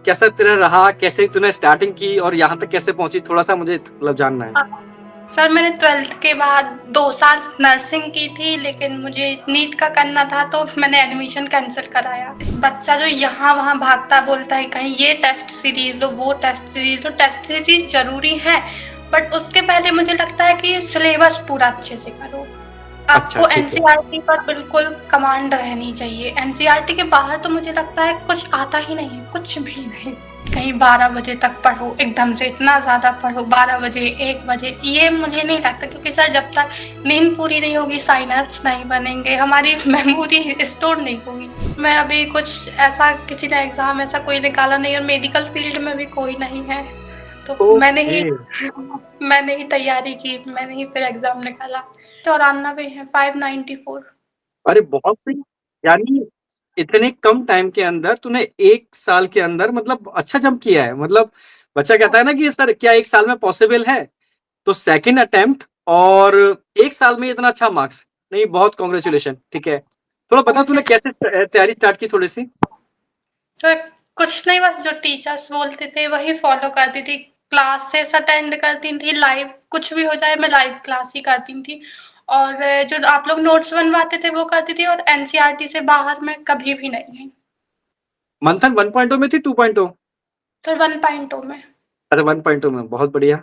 कैसा तेरा रहा? कैसे तूने स्टार्टिंग की और यहाँ तक कैसे पहुँची? थोड़ा-सा मुझे मतलब जानना है। सर मैंने 12th के बाद 2 साल नर्सिंग की थी, लेकिन मुझे नीट का करना था तो मैंने एडमिशन कैंसल कराया। बच्चा जो यहाँ-वहाँ भागता बोलता है कहीं ये टेस्ट सीरीज़ लो, वो टेस्ट सीरीज़ लो, टेस्ट सीरीज़ ज़रूरी है, बट उसके पहले मुझे लगता है कि सिलेबस पूरा अच्छे से करो। अच्छा, आपको ठीक है। एनसीईआरटी पर बिल्कुल कमांड रहनी चाहिए। एनसीईआरटी के बाहर तो मुझे लगता है कुछ आता ही नहीं है, कुछ भी नहीं। कहीं 12 बजे तक पढ़ो, एकदम से इतना ज़्यादा पढ़ो, 12 बजे, 1 बजे, ये मुझे नहीं लगता, क्योंकि सर जब तक नींद पूरी नहीं होगी, साइनस नहीं बनेंगे, हमारी मेमोरी स्टोर नहीं होगी। मैं अभी कुछ ऐसा किसी ने एग्ज़ाम ऐसा कोई निकाला नहीं, और मेडिकल फील्ड में भी कोई नहीं है, तो ओके। मैंने ही तैयारी की, मैंने ही फिर एग्ज़ाम निकाला। 94 है, 594। अरे बहुत सही। यानी इतने कम टाइम के अंदर तूने 1 साल के अंदर मतलब अच्छा जंप किया है। मतलब बच्चा कहता है ना कि सर क्या 1 साल में पॉसिबल है? तो सेकंड अटेम्प्ट और 1 साल में इतना अच्छा मार्क्स। नहीं, बहुत कांग्रेचुलेशन, ठीक है। थोड़ा बता थैंक यू तूने कैसे तैयारी स्टार्ट की थोड़ी-सी? सर। कुछ नहीं, बस जो टीचर्स बोलते थे वही फॉलो करती थी। क्लासेस अटेंड करती थी, लाइव कुछ भी हो जाए मैं लाइव क्लास ही करती थी, और जो आप लोग नोट्स बनवाते थे वो करती थी, और एनसीईआरटी से बाहर मैं कभी भी नहीं गई। मंथन 1.0 में थी 2.0? फिर 1.0 में। अरे 1.0 में, बहुत बढ़िया।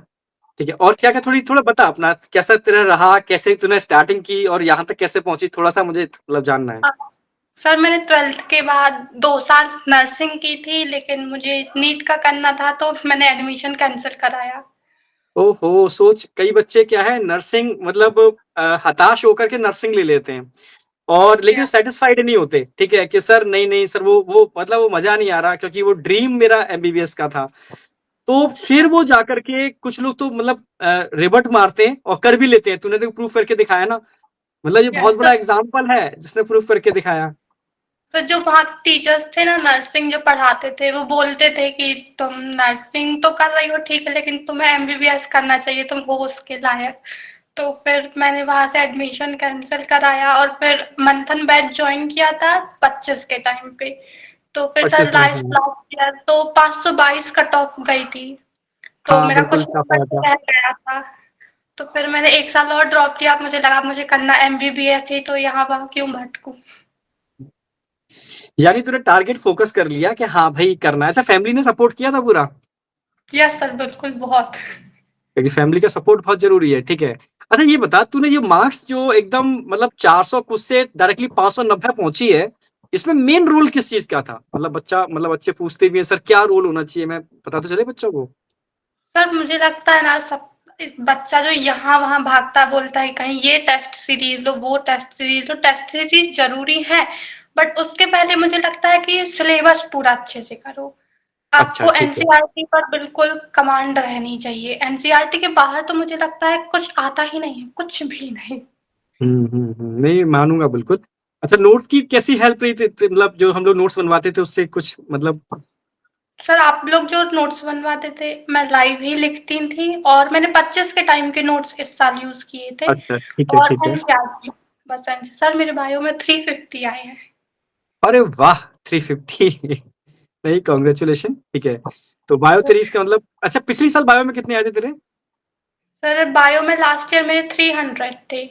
ठीक है, और क्या-क्या थोड़ा बता अपना कैसा तेरा रहा? कैसे तूने स्टार्टिंग की और यहाँ तक कैसे पहुँची? थोड़ा-सा मुझे मतलब जानना है। सर मैंने 12th के बाद 2 साल नर्सिंग की थी, लेकिन मुझे नीट का करना था तो मैंने एडमिशन कैंसल कराया। ओहो! सोच कई बच्चे क्या है नर्सिंग मतलब हताश होकर के नर्सिंग ले लेते हैं और लेकिन या सैटिस्फाइड नहीं होते, ठीक है? कि सर नहीं सर वो मतलब वो मज़ा नहीं आ रहा क्योंकि वो ड्रीम मेरा एमबीबीएस का था। तो फिर वो जाकर के कुछ लोग तो मतलब रिबट मारते हैं और कर भी लेते हैं। तूने तो प्रूव करके दिखाया ना, मतलब ये बहुत यस बड़ा सर। एग्ज़ाम्पल है जिसने प्रूव करके दिखाया। सर जो वहाँ टीचर्स थे ना, नर्सिंग जो पढ़ाते थे, वो बोलते थे कि तुम नर्सिंग तो कर रही हो ठीक है, लेकिन तुम्हें एमबीबीएस करना चाहिए, तुम हो उसके लायक। तो फिर मैंने वहाँ से एडमिशन कैंसिल कराया, और फिर मंथन बैच ज्वाइन किया था 25 के टाइम पे। तो फिर सर 25 में लास्ट हाँ। लास्ट ईयर तो 522 कट ऑफ गई थी, तो हाँ, मेरा बिल्कुल कुछ टफ नंबर आया तो था। रह गया था। तो फिर मैंने 1 साल और ड्रॉप किया, मुझे लगा मुझे करना एमबीबीएस ही, तो यहाँ वहाँ क्यों भटकूं। यानी तूने टारगेट फ़ोकस कर लिया कि हाँ, भई करना है। अच्छा फैमिली ने सपोर्ट किया था पूरा? यस सर, बिल्कुल बहुत। क्योंकि फैमिली का सपोर्ट बहुत ज़रूरी है, ठीक है। अच्छा ये बता तूने ये मार्क्स जो एकदम मतलब 400 कुछ से डायरेक्टली 590 पहुँची है, इसमें मेन रोल किस चीज़ का था? मतलब बच्चे पूछते भी हैं सर क्या रोल होना चाहिए? मैं पता तो चले बच्चों को। सर मुझे लगता है ना, सब बच्चा जो यहाँ-वहाँ भागता बोलता है कहीं ये टेस्ट सीरीज़ लो, वो टेस्ट सीरीज़ लो, टेस्ट सीरीज़ ज़रूरी है, बट उसके पहले मुझे लगता है कि सिलेबस पूरा अच्छे से करो। अच्छा, आपको ठीक है। एनसीईआरटी पर बिल्कुल कमांड रहनी चाहिए। एनसीईआरटी के बाहर तो मुझे लगता है कुछ आता ही नहीं है, कुछ भी नहीं। नहीं मानूँगा बिल्कुल। अच्छा नोट्स की कैसी हेल्प रही थी मतलब जो हम लोग नोट्स बनवाते थे उससे कुछ मतलब सर आप लोग जो नोट्स बनवाते थे, मैं लाइव ही लिखती थी, और मैंने 25 के टाइम के नोट्स इस साल यूज़ किए थे, अच्छा, ठीक है, और ठीक है। एनसीईआरटी बस सर मेरे बायो में 350 आए हैं। अरे वाह! 350 नहीं कांग्रेचुलेशन ठीक है। तो बायो तेरी इसका मतलब अच्छा पिछली साल बायो में कितने आए थे तेरे? सर बायो में लास्ट ईयर मेरे 300 थे।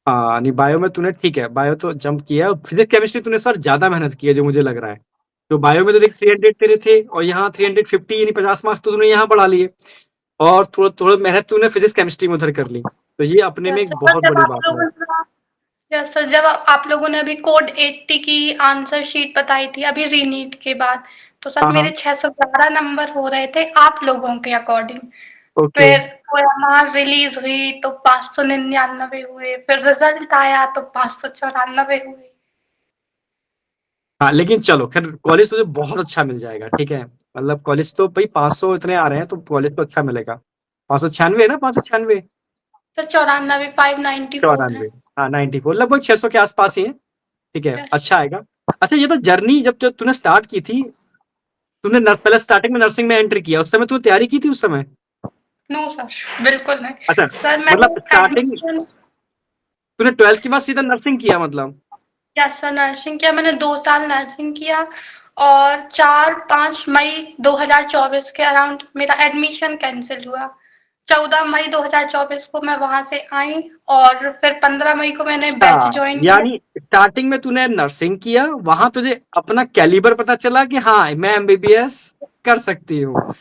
हाँ, नहीं बायो में तूने ठीक है, बायो तो जंप किया है और फिज़िक्स केमिस्ट्री तूने सर ज़्यादा मेहनत की है जो मुझे लग रहा है। तो बायो में तो देख 300 तेरे थे और यहाँ 350 यानी 50 मार्क्स तो तूने यहाँ बढ़ा लिए और थोड़ा मेहनत तूने फिज़िक्स केमिस्ट्री में उधर कर ली। तो ये अपने में यस एक सर, बहुत जब बड़ी आप बात है। लोगों ने यस सर, जब आप लोगों ने अभी कोड 80 की आंसर शीट बताई थी अभी रीनीट के बाद, तो सर हाँ, मेरे हाँ। 611 नंबर हो रहे थे आप लोगों के अकॉर्डिंग। ओके। फिर ओएमआर रिलीज़ हुई तो 599 हुए, फिर रिज़ल्ट आया तो 594 हुए। हाँ, लेकिन चलो ख़ैर कॉलेज तुझे बहुत अच्छा मिल जाएगा, ठीक है? मतलब कॉलेज तो भई 500 इतने आ रहे हैं तो कॉलेज तो अच्छा मिलेगा। 596 है ना 596? सर 94, 594 है। 94 हाँ, 94 लगभग 600 के आस-पास ही है, ठीक है, यस। अच्छा आएगा। अच्छा ये तो जर्नी जब तूने स्टार्ट की थी, तूने पहले स्टार्टिंग में नर्सिंग में एंट्री किया, उस समय तूने तैयारी की थी उस समय? नो सर, बिल्कुल नहीं। अच्छा, सर मैंने मतलब स्टार्टिंग एडमिशन तूने 12th के बाद सीधा नर्सिंग किया मतलब? यस सर, नर्सिंग किया मैंने, 2 साल नर्सिंग किया, और 4-5 मई 2024 के अराउंड मेरा एडमिशन कैंसल हुआ। 14 मई 2024 को मैं वहाँ से आई और फिर 15 मई को मैंने बैच अच्छा, जॉइन किया। यानी स्टार्टिंग में तूने नर्सिंग किया, वहां तुझे अपना कैलिबर पता चला कि हाँ मैं एमबीबीएस कर सकती हूँ,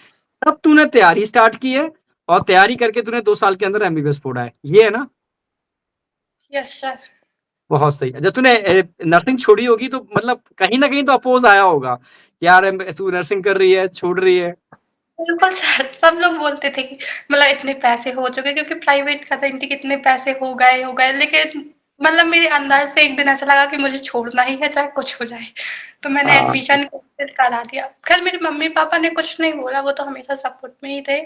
तब तूने तैयारी स्टार्ट की है और तैयारी करके तूने 2 साल के अंदर एमबीबीएस फोड़ा है, ये है ना? Yes sir. बहुत सही। जब तूने नर्सिंग छोड़ी होगी तो मतलब कहीं ना कहीं तो अपोज आया होगा कि यार तू नर्सिंग कर रही है, छोड़ रही है। बिल्कुल सर, सब लोग बोलते थे कि मतलब इतने पैसे हो चुके, क्योंकि प्राइवेट कर रही थी, कितने पैसे हो गए, लेकिन मतलब मेरे अंदर से एक दिन ऐसा लगा कि मुझे छोड़ना ही है, चाहे कुछ हो जाए। तो मैंने हाँ, एडमिशन कैंसल करा दिया। खैर मेरे मम्मी-पापा ने कुछ नहीं बोला, वो तो हमेशा सपोर्ट में ही थे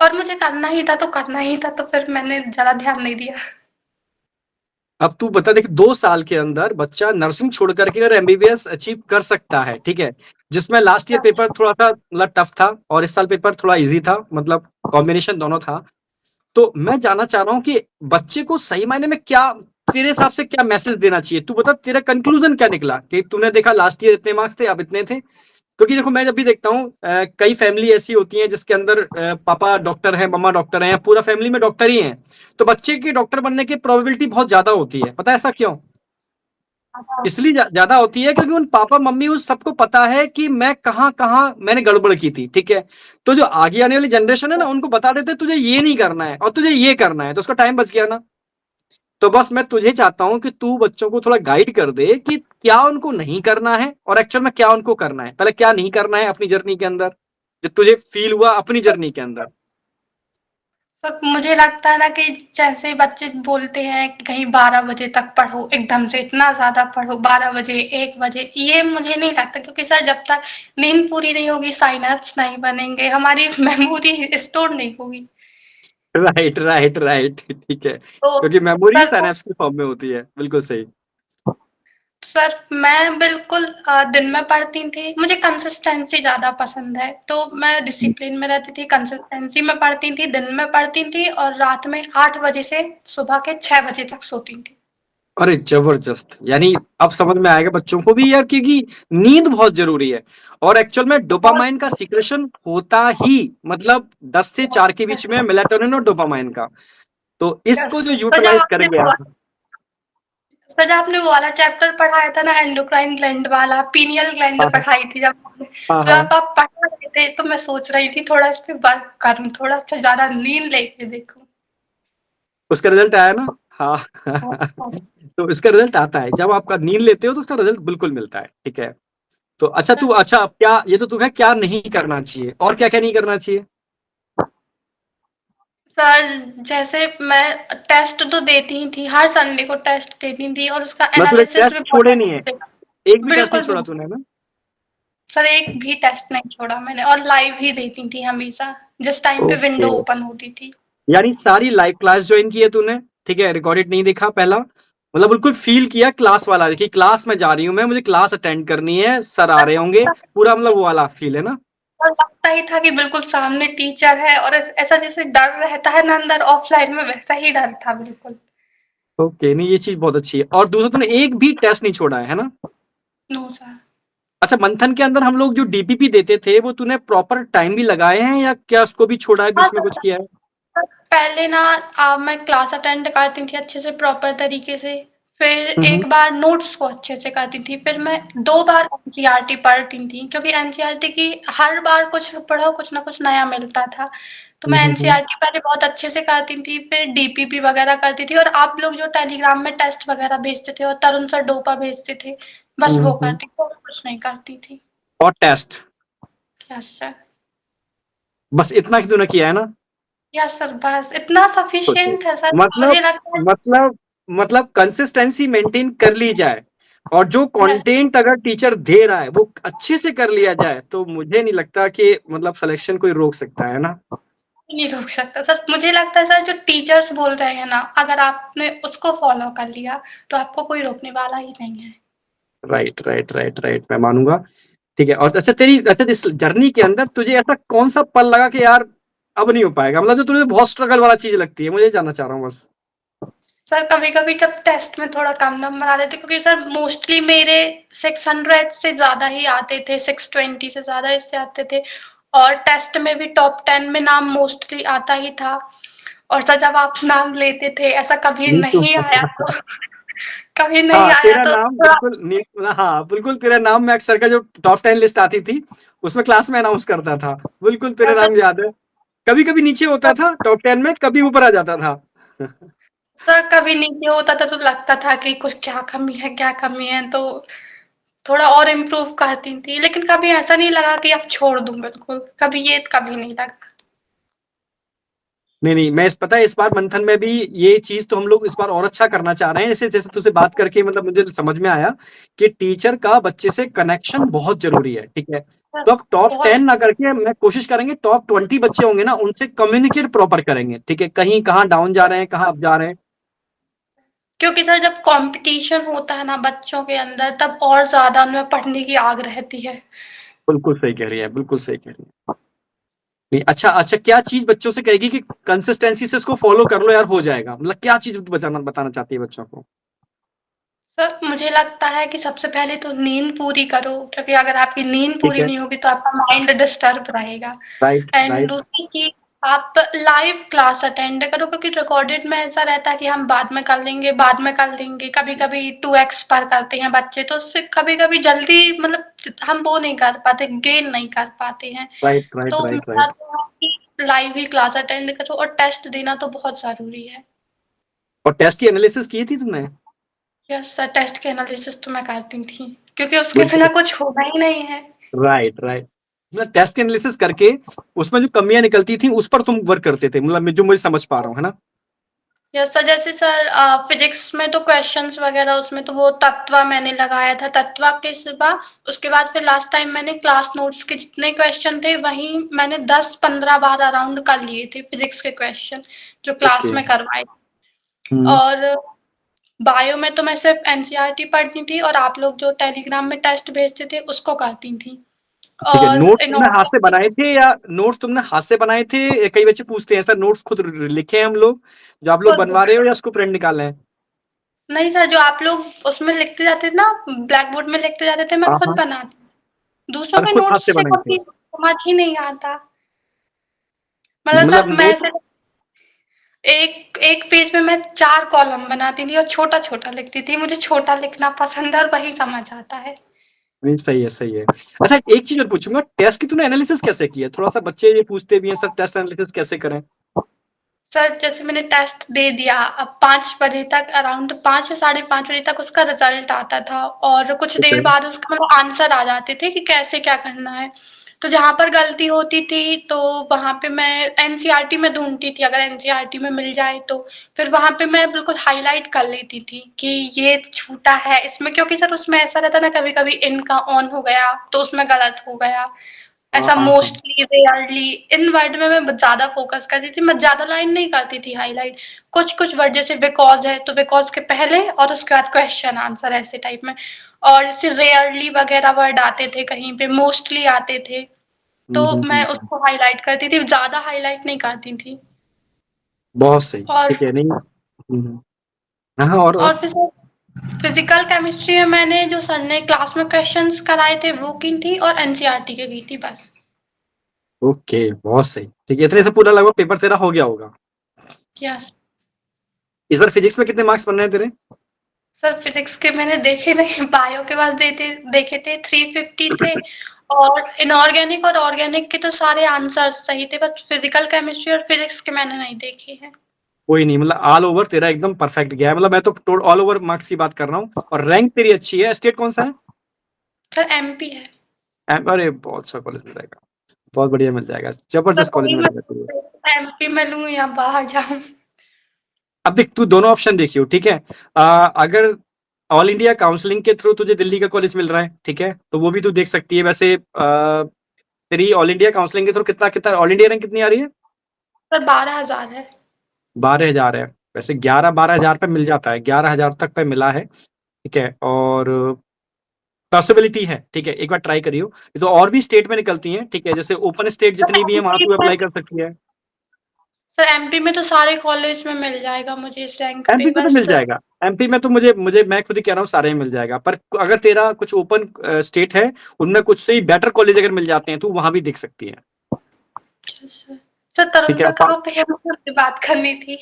और मुझे करना ही था तो करना ही था, तो फिर मैंने ज़्यादा ध्यान नहीं दिया। अब तू बता, देख 2 साल के अंदर बच्चा नर्सिंग छोड़ करके अगर एमबीबीएस अचीव कर सकता है, ठीक है, जिसमें लास्ट ईयर पेपर थोड़ा सा मतलब टफ था और इस साल पेपर थोड़ा इजी था, मतलब कॉम्बिनेशन दोनों था। तो मैं जानना चाह रहा हूँ कि बच्चे को सही मायने में क्या, तेरे हिसाब से क्या मैसेज देना चाहिए? तू बता, तेरा कंक्लूजन क्या निकला कि तूने देखा लास्ट ईयर इतने मार्क्स थे, अब इतने थे? क्योंकि देखो मैं जब भी देखता हूँ कई फैमिली ऐसी होती है जिसके अंदर पापा डॉक्टर हैं, मम्मा डॉक्टर हैं, या पूरा फैमिली में डॉक्टर ही हैं, तो बच्चे के डॉक्टर बनने की प्रोबेबिलिटी बहुत ज्यादा होती है। पता है ऐसा क्यों? इसलिए ज्यादा होती है क्योंकि उन पापा मम्मी उस सबको पता है कि मैं कहाँ कहाँ मैंने गड़बड़ की थी, ठीक है। तो जो आगे आने वाली जनरेशन है ना, उनको बता देते तुझे ये नहीं करना है और तुझे ये करना है, तो उसका टाइम बच गया ना। तो बस मैं तुझे चाहता हूं कि तू बच्चों को थोड़ा गाइड कर दे कि क्या उनको नहीं करना है और एक्चुअल में क्या उनको करना है। पहले क्या नहीं करना है अपनी जर्नी के अंदर, जो तुझे फील हुआ अपनी जर्नी के अंदर। सर मुझे लगता है ना कि जैसे बच्चे बोलते हैं कि कहीं 12 बजे तक पढ़ो, एकदम से इतना ज़्यादा पढ़ो, 12 बजे, 1 बजे, ये मुझे नहीं लगता, क्योंकि सर जब तक नींद पूरी नहीं होगी, साइनैप्स नहीं बनेंगे, हमारी मेमोरी स्टोर नहीं होगी। राइट राइट राइट, ठीक है, तो क्योंकि मेमोरी सर साइनेप्स की फॉर्म में होती है, बिल्कुल सही। सर मैं बिल्कुल दिन में पढ़ती थी, मुझे कंसिस्टेंसी ज़्यादा पसंद है, तो मैं डिसिप्लिन में रहती थी, कंसिस्टेंसी में पढ़ती थी, दिन में पढ़ती थी और रात में 8 बजे से सुबह के 6 बजे तक सोती थी। अरे जबरदस्त, यानी अब समझ में आएगा बच्चों को भी यार, क्योंकि नींद बहुत जरूरी है और एक्चुअल में और डोपामाइन का सीक्रेशन होता ही मतलब 10 से 4 के बीच में, मेलाटोनिन और डोपामाइन का। तो यस, इसको जो यूटिलाइज करेंगे आप। सर जब आपने वो वाला चैप्टर पढ़ाया था ना, एंडोक्राइन ग्लैंड वाला, पीनियल ग्लैंड हाँ पढ़ाई थी जब आपने, हाँ तो हाँ, आप पढ़ा रहे थे तो मैं सोच रही थी थोड़ा इस पे वर्क करूँ, थोड़ा अच्छा ज़्यादा नींद लेके देखूँ। उसका रिजल्ट आया ना। हाँ तो इसका रिजल्ट आता है जब आपका नींद लेते हो, तो उसका रिजल्ट बिल्कुल मिलता है, ठीक है। तो अच्छा तू, अच्छा अब क्या, ये तो तुम्हें क्या नहीं करना चाहिए और क्या क्या नहीं करना चाहिए? सर जैसे मैं टेस्ट तो देती ही थी, हर संडे को टेस्ट देती थी और उसका मैं तूने एनालिसिस टेस्ट भी बहुत छोड़े नहीं है, अच्छे से। एक भी टेस्ट नहीं बिल्कुल भी छोड़ा नहीं। तूने ना? सर एक भी टेस्ट नहीं छोड़ा मैंने और लाइव ही देती थी हमेशा, जिस टाइम पे ओके, विंडो ओपन होती थी। यानी सारी लाइव क्लास ज्वाइन की है तूने, ठीक है, रिकॉर्डेड नहीं देखा पहला, मतलब बिल्कुल फील किया क्लास वाला, देखिए क्लास में जा रही हूँ मैं, मुझे क्लास अटेंड करनी है, सर आ रहे होंगे, पूरा मतलब वो वाला फील है ना? और लगता ही था कि बिल्कुल सामने टीचर है और ऐसा जैसे डर रहता है ना अंदर ऑफलाइन में, वैसा ही डर था बिल्कुल। ओके, नहीं ये चीज बहुत अच्छी है। और दूसरा, तूने एक भी टेस्ट नहीं छोड़ा है ना? No sir. अच्छा, मंथन के अंदर हम लोग जो डीपीपी देते थे, वो तूने प्रॉपर टाइम भी लगाए हैं या क्या उसको भी छोड़ा है, हाँ बीच में कुछ सर, किया है? पहले ना मैं क्लास अटेंड करती थी अच्छे से प्रॉपर तरीके से, फिर हम्म एक बार नोट्स को अच्छे से करती थी, फिर मैं 2 बार एनसीईआरटी पढ़ती थी, क्योंकि एनसीईआरटी की हर बार कुछ पढ़ो कुछ ना कुछ नया मिलता था। तो मैं हम्म। एनसीईआरटी पहले बहुत अच्छे से करती थी, फिर डीपीपी वगैरह करती थी और आप लोग जो टेलीग्राम में टेस्ट वगैरह भेजते थे और तरुण सर डोपा भेजते थे, बस वो हम्म। करती थी और कुछ नहीं करती थी। और टेस्ट, यस सर। बस इतना ही तूने किया है ना? यस सर, बस इतना सोचो, सफिशिएंट है सर, मतलब मुझे लगता है। मतलब मतलब कंसिस्टेंसी मेंटेन कर ली जाए और जो यस, कंटेंट अगर टीचर दे रहा है वो अच्छे से कर लिया जाए, तो मुझे नहीं लगता कि मतलब सिलेक्शन कोई रोक सकता है ना। नहीं रोक सकता सर, मुझे लगता है सर जो टीचर्स बोल रहे हैं ना, अगर आपने उसको फॉलो कर लिया तो आपको कोई रोकने वाला ही नहीं है। राइट राइट राइट राइट, मैं मानूंगा। ठीक है, और अच्छा तेरी, अच्छा इस जर्नी के अंदर तुझे ऐसा कौन सा पल लगा कि यार अब नहीं हो पाएगा, मतलब जो तुझे बहुत स्ट्रगल वाला चीज लगती है, मुझे जानना चाह रहा हूँ बस। सर कभी-कभी जब टेस्ट में थोड़ा कम नंबर आ देते, क्योंकि सर मोस्टली मेरे 600 से ज़्यादा ही आते थे, 620 से ज़्यादा इससे आते थे, और टेस्ट में भी टॉप 10 में नाम मोस्टली आता ही था। और सर जब आप नाम लेते थे, ऐसा कभी नहीं तो नहीं आया तो कभी नहीं हाँ, आया तेरा तो नाम थोड़ा। बिल्कुल हाँ, बिल्कुल तेरा नाम मैं अक्सर का जो टॉप 10 लिस्ट आती थी, उसमें क्लास में अनाउंस करता था। बिल्कुल तेरा सर नाम याद है। कभी-कभी नीचे होता था टॉप 10 में, कभी ऊपर आ जाता था। सर कभी नीचे होता था तो लगता था कि कुछ क्या कमी है, तो थोड़ा और इम्प्रूव करती थी, लेकिन कभी ऐसा नहीं लगा कि अब छोड़ दूँ बिल्कुल, कभी नहीं लगा। नहीं, नहीं, मैं पता है इस बार मंथन में भी ये चीज़ तो हम लोग इस बार और अच्छा करना चाह रहे हैं। जैसे तुझसे बात करके मतलब मुझे समझ में आया कि टीचर का बच्चे से कनेक्शन बहुत ज़रूरी है, ठीक है? सर तो अब टॉप बहुत 10 ना करके मैं कोशिश करेंगे टॉप 20 बच्चे होंगे ना, उनसे कम्युनिकेट प्रॉपर करेंगे, ठीक है? कहीं कहाँ डाउन जा रहे हैं, कहाँ अप जा रहे हैं। क्योंकि सर जब कॉम्पिटिशन होता है ना बच्चों के अंदर, तब और ज़्यादा उनमें पढ़ने की आग रहती है। बिल्कुल सही कह रही है, बिल्कुल सही कह रही है। नहीं, अच्छा, अच्छा क्या चीज़ बच्चों से कहेगी कि कंसिस्टेंसी से इसको फॉलो कर लो यार हो जाएगा? मतलब क्या चीज़ बताना चाहती है बच्चों को? सर मुझे लगता है कि सबसे पहले तो नींद पूरी करो, क्योंकि अगर आपकी नींद ठीक पूरी है। नहीं होगी तो आपका माइंड डिस्टर्ब रहेगा। Right, and right. दूसरी चीज़, आप लाइव क्लास अटेंड करो, क्योंकि रिकॉर्डेड में ऐसा रहता है कि हम बाद में कर लेंगे, कभी-कभी 2x पर करते हैं बच्चे, तो उससे कभी-कभी जल्दी मतलब हम वो नहीं कर पाते, गेन नहीं कर पाते हैं। राइट, राइट, तो राइट, मेरा राइट। तो है कि लाइव ही क्लास अटेंड करो, और टेस्ट देना तो बहुत ज़रूरी है। और टेस्ट की एनालिसिस की थी तुमने? यस सर, टेस्ट की एनालिसिस तो मैं करती थी, क्योंकि उसके बिल्कुल। बिना कुछ होना ही नहीं है। Right, right. मतलब टेस्ट एनालिसिस करके उसमें जो कमियां निकलती थी उस पर तुम वर्क करते थे, मतलब जो मुझे समझ पा रहा हूँ, है ना? यस सर, जैसे सर फिजिक्स में तो क्वेश्चंस वगैरह उसमें तो वो तत्व मैंने लगाया था, तत्व के सिवा उसके बाद फिर लास्ट टाइम मैंने क्लास नोट्स के जितने क्वेश्चन थे वही मैंने 10-15 बार अराउंड कर लिए थे, फिजिक्स के क्वेश्चन जो क्लास ओके। में करवाए। हम्म। और बायो में तो मैं सिर्फ एनसीईआरटी पढ़ती थी, और आप लोग जो टेलीग्राम में टेस्ट भेजते थे उसको करती थी। ठीक है, और नोट्स तुमने हाथ से इनऑर्गेनिक, बनाए थे या नोट्स तुमने हाथ से बनाए थे? कई बच्चे पूछते हैं सर नोट्स खुद लिखे हैं हम लोग, जो आप लोग खुद। बनवा रहे हो या उसको प्रिंट निकाले हैं? नहीं सर, जो आप लोग उसमें लिखते जाते थे ना, ब्लैक बोर्ड में लिखते जाते थे, मैं हाँ, खुद हाँ। बनाती। दूसरों अरे के खुद हाथ नोट्स से से बनाए थे? कभी समझ ही नहीं आता। मतलब मतलब सर मैं नोट। सिर्फ एक एक पेज में मैं 4 कॉलम बनाती थी और छोटा-छोटा लिखती थी। मुझे छोटा लिखना पसंद है और वही समझ आता है। नहीं, सही है, सही है। अच्छा एक चीज और पूछूंगा, टेस्ट की तूने एनालिसिस कैसे किया? थोड़ा सा बच्चे ये पूछते भी हैं सर टेस्ट एनालिसिस कैसे करें? सर जैसे मैंने टेस्ट दे दिया, अब 5 बजे तक, अराउंड 5 या साढ़े 5 बजे तक उसका रिजल्ट आता था, और कुछ ठीक देर है। बाद उसका मतलब आंसर आ जाते थे कि कैसे क्या करना है। तो जहाँ पर गलती होती थी तो वहाँ पे मैं एनसीईआरटी में ढूँढती थी, अगर एनसीईआरटी में मिल जाए तो। फिर वहाँ पे मैं बिल्कुल हाइलाइट कर लेती थी कि ये छूटा है इसमें, क्योंकि सर उसमें ऐसा रहता है ना, कभी-कभी इन का ऑन हो गया तो उसमें गलत हो गया। हाँ, ऐसा हाँ, हाँ। मोस्टली रेयरली इन वर्ड में मैं ज़्यादा फ़ोकस करती थी, मैं ज़्यादा लाइन नहीं करती थी हाइलाइट। कुछ-कुछ वर्ड जैसे बिकॉज़ है, तो बिकॉज़ के पहले और उसके बाद क्वेश्चन आंसर ऐसे टाइप में। और जैसे रेयरली वगैरह वर्ड आते थे कहीं पे, मोस्टली आते थे, हम्म, तो हम्म, मैं उसको हाइलाइट करती थी, ज़्यादा हाइलाइट नहीं करती थी। बहुत सही, और ठीक है। नहीं। हाँ, हाँ, और फिर सर फिज़िकल केमिस्ट्री में मैंने जो सर ने क्लास में क्वेश्चंस कराए थे वो की थी, और एनसीईआरटी के की थी बस। ओके, बहुत सही, ठीक है। इतने से पूरा लगभग पेपर तेरा हो गया होगा। यस। इस बार फिजिक्स में कितने मार्क्स बन रहे हैं तेरे? सर फिजिक्स के मैंने देखे नहीं, बायो के पास देखे थे 350 थे, और इनऑर्गेनिक और ऑर्गेनिक के तो सारे आंसर सही थे, बट फिजिकल केमिस्ट्री और फिजिक्स के मैंने नहीं देखे हैं। कोई नहीं, मतलब ऑल ओवर तेरा एकदम परफेक्ट गया है। मतलब मैं तो ऑल ओवर मार्क्स की बात कर रहा हूँ, और रैंक तेरी अच्छी है। स्टेट कौन सा है? सर एमपी है। अरे बहुत अच्छा कॉलेज मिल जाएगा, बहुत बढ़िया मिल जाएगा, सर जबरदस्त कॉलेज वही मैं मिलेगा तुझे। एमपी में लूँ या बाहर जाऊँ। अब देख तू दोनों ऑप्शन देखियो, ठीक है। अगर ऑल इंडिया काउंसलिंग के थ्रू तुझे दिल्ली का कॉलेज मिल रहा है, ठीक है, तो वो भी तू देख सकती है। वैसे तेरी ऑल इंडिया काउंसलिंग के थ्रू कितना कितना ऑल इंडिया रैंक कितनी आ रही है? सर 12,000 है। 12,000 है। वैसे 11-12 हजार पे मिल जाता है, 11 हजार तक पे मिला है, ठीक है। और पॉसिबिलिटी है, ठीक है, एक बार ट्राई करियो। ये तो और भी स्टेट में निकलती हैं, ठीक है, जैसे ओपन स्टेट सर जितनी भी है वहां एमपी तू में अप्लाई कर सकती है। सर एमपी में तो सारे कॉलेज में मिल जाएगा मुझे इस रैंक पे, एमपी में तो बस मिल जाएगा, एमपी में तो मुझे मुझे मैं खुद ही कह रहा हूँ सारे में मिल जाएगा, पर अगर तेरा कुछ ओपन स्टेट है, उनमें कुछ से ही बेटर कॉलेज अगर मिल जाते हैं तो वहां भी दिख सकती है। सर तरुण ठीक है, सर कहाँ पे है, मुझसे बात करनी थी।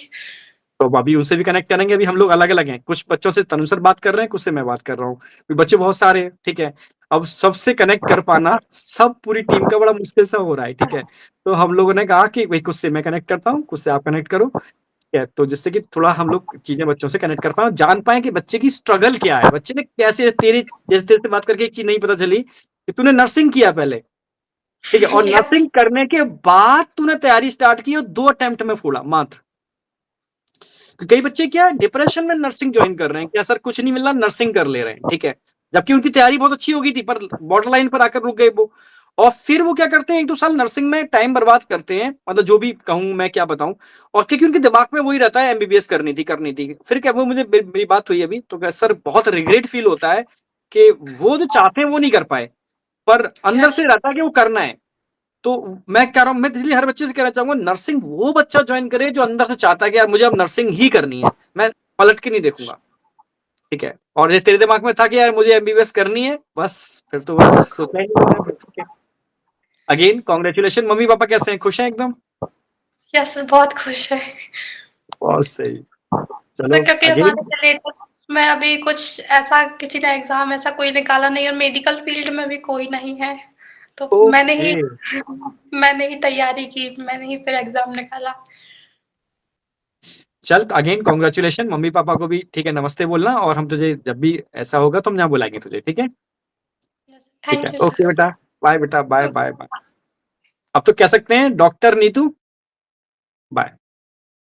तो अभी उनसे भी कनेक्ट करेंगे। अभी हम लोग अलग अलग हैं, कुछ बच्चों से तनु सर बात कर रहे हैं, कुछ से मैं बात कर रहा हूँ, बच्चे बहुत सारे हैं। ठीक है, अब सबसे कनेक्ट कर पाना सब पूरी टीम का बड़ा मुश्किल सा हो रहा है। ठीक है, तो हम लोगों ने कहा कि भाई कुछ से मैं कनेक्ट करता हूँ, कुछ से आप कनेक्ट करो। ठीक है, तो जिससे कि थोड़ा हम लोग चीजें बच्चों से कनेक्ट कर पाए, जान पाए कि बच्चे की स्ट्रगल क्या है, बच्चे ने कैसे, तेरी जैसे तेरे से बात करके एक चीज नहीं पता चली कि तूने नर्सिंग किया पहले। ठीक है, और यस। नर्सिंग करने के बाद तूने तैयारी स्टार्ट की और 2 अटेम्प्ट में फोड़ा मात्र। कई बच्चे क्या डिप्रेशन में नर्सिंग ज्वाइन कर रहे हैं, क्या सर कुछ नहीं मिल रहा, नर्सिंग कर ले रहे हैं। ठीक है, जबकि उनकी तैयारी बहुत अच्छी हो गई थी, पर बॉर्डर लाइन पर आकर रुक गए वो। और फिर वो क्या करते हैं, 1-2 साल नर्सिंग में टाइम बर्बाद करते हैं, मतलब जो भी कहूं मैं, क्या बताऊं। और क्योंकि उनके दिमाग में वही रहता है एमबीबीएस करनी थी। फिर क्या, वो मुझे मेरी बात हुई अभी तो सर बहुत रिग्रेट फील होता है कि वो जो चाहते हैं वो नहीं कर पाए, पर अंदर से यस। रहता है कि वो करना है। तो मैं कह रहा हूं, मैं इसलिए हर बच्चे से कहना चाहूंगा, नर्सिंग वो बच्चा ज्वाइन करे जो अंदर से चाहता है कि यार मुझे अब नर्सिंग ही करनी है, मैं पलट के नहीं देखूंगा। ठीक है, और ये तेरे दिमाग में था कि यार मुझे एमबीबीएस करनी है, बस फिर तो बस सोचा ही नहीं मैंने। ठीक है, अगेन कॉन्ग्रेचुलेशन। मम्मी पापा कैसे हैं, खुश हैं एकदम? यस सर बहुत खुश है। बहुत सही। सर चलो क्योंकि अगेन। हमारे रिलेटिव्स में अभी कुछ ऐसा किसी ने एग्जाम ऐसा कोई निकाला नहीं, और मेडिकल फील्ड में भी कोई नहीं है, तो ओके, मैंने ही तैयारी की, मैंने ही फिर एग्जाम निकाला। चल अगेन कॉन्ग्रेचुलेशन, मम्मी पापा को भी ठीक है नमस्ते बोलना, और हम तुझे जब भी ऐसा होगा तो हम यहाँ बुलाएंगे तुझे। ठीक है, ठीक है, थैंक यू ओके सर। बेटा, बाय बेटा, बाय बाय बाय। अब तो कह सकते हैं डॉक्टर नीतू, बाय।